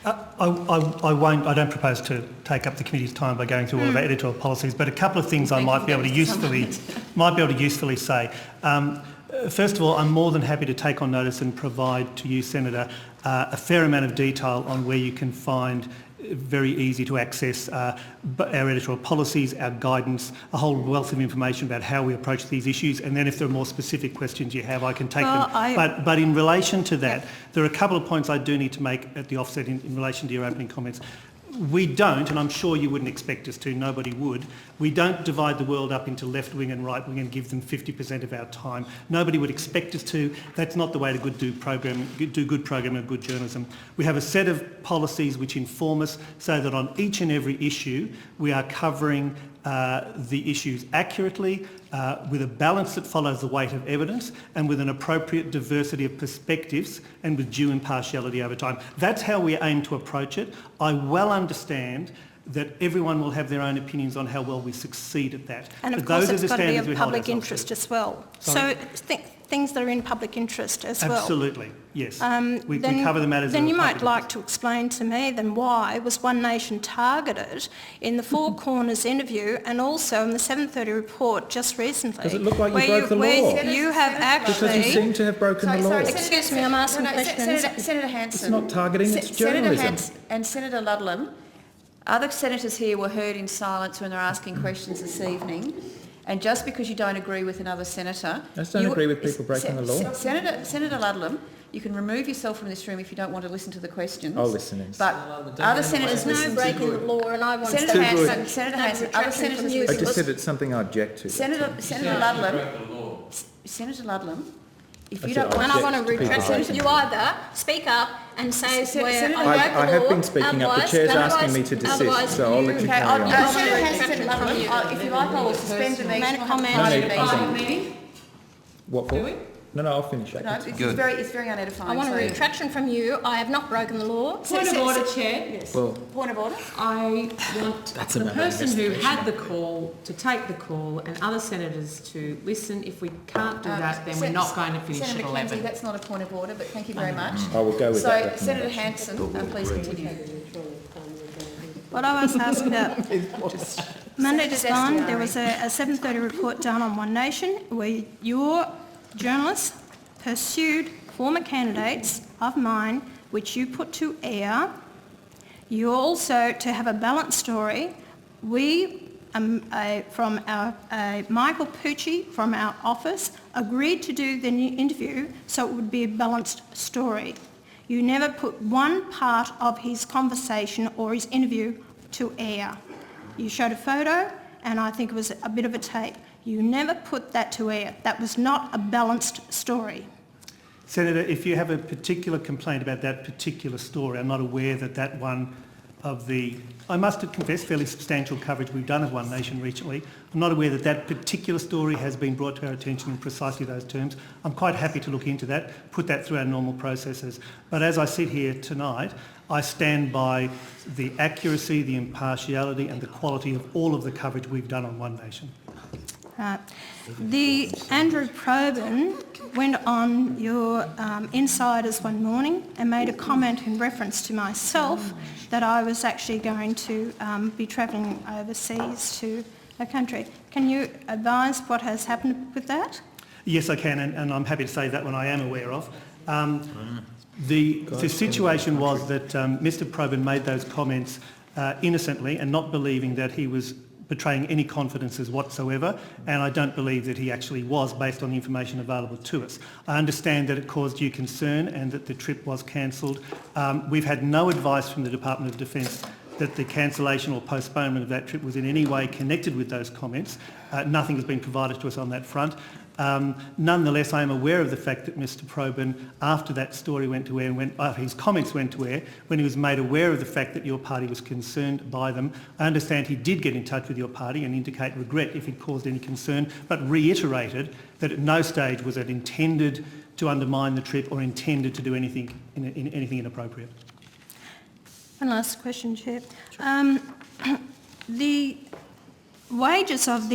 I won't. I don't propose to take up the committee's time by going through all of our editorial policies, but a couple of things I might be able to usefully say. First of all, I'm more than happy to take on notice and provide to you, Senator, a fair amount of detail on where you can find very easy to access our editorial policies, our guidance, a whole wealth of information about how we approach these issues, and then if there are more specific questions you have, I can take them. But in relation to that, there are a couple of points I do need to make at the offset in relation to your opening comments. We don't, and I'm sure you wouldn't expect us to, nobody would, we don't divide the world up into left wing and right wing and give them 50% of our time. Nobody would expect us to. That's not the way to do good programming and good journalism. We have a set of policies which inform us so that on each and every issue we are covering the issues accurately, with a balance that follows the weight of evidence and with an appropriate diversity of perspectives and with due impartiality over time. That's how we aim to approach it. I well understand that everyone will have their own opinions on how well we succeed at that. And of course it's got to be of public interest as well. Sorry? So things that are in public interest as well. Absolutely, yes. We cover the matters. Then you might like to explain to me then why was One Nation targeted in the Four Corners interview and also in the 7:30 report just recently. Does it look like you broke the law? You have actually... Because you seem to have broken the law. Excuse me, I'm asking questions. Senator Hanson. It's not targeting, it's journalism. Senator Hanson and Senator Ludlam, other senators here were heard in silence when they were asking questions this evening. And just because you don't agree with another senator... I just don't agree with people breaking the law. Senator Ludlam, you can remove yourself from this room if you don't want to listen to the questions. I'll listen in. But other senators... There's no breaking the law and I want to... Senator Hanson, other senators... I just said it's something I object to. Senator Ludlam, if you don't want... And I want to retract you either speak up and say where I have been speaking up. The chair's asking me to desist, so I'll let you carry on. Senator Hanson, Ludlam, if you like, I will suspend the meeting. What for? No, I'll finish that. No, it's very unedifying. I want a retraction from you. I have not broken the law. Point of order, Chair. Yes. Well, point of order. I want the person who had the call to take the call and other senators to listen. If we can't do that, then we're not going to finish at 11. That's not a point of order, but thank you very much. I will go with that. So, Senator Hanson, please continue. What I was asking about, Monday just gone, there was a 7:30 report done on One Nation where your journalists pursued former candidates of mine, which you put to air. You also, to have a balanced story, we, from our Michael Pucci from our office, agreed to do the interview so it would be a balanced story. You never put one part of his conversation or his interview to air. You showed a photo and I think it was a bit of a tape. You never put that to air. That was not a balanced story. Senator, if you have a particular complaint about that particular story, I'm not aware that that one of the, I must confess, fairly substantial coverage we've done of One Nation recently, I'm not aware that that particular story has been brought to our attention in precisely those terms. I'm quite happy to look into that, put that through our normal processes. But as I sit here tonight, I stand by the accuracy, the impartiality and the quality of all of the coverage we've done on One Nation. The Andrew Probyn went on your Insiders one morning and made a comment in reference to myself that I was actually going to be travelling overseas to a country. Can you advise what has happened with that? Yes, I can, and I'm happy to say that one I am aware of. The situation was that Mr Probyn made those comments innocently and not believing that he was betraying any confidences whatsoever, and I don't believe that he actually was based on the information available to us. I understand that it caused you concern and that the trip was cancelled. We've had no advice from the Department of Defence that the cancellation or postponement of that trip was in any way connected with those comments. Nothing has been provided to us on that front. Nonetheless, I am aware of the fact that Mr Probyn, after that story went to air, after his comments went to air, when he was made aware of the fact that your party was concerned by them, I understand he did get in touch with your party and indicate regret if it caused any concern, but reiterated that at no stage was it intended to undermine the trip or intended to do anything inappropriate. One last question, Chair. The wages of the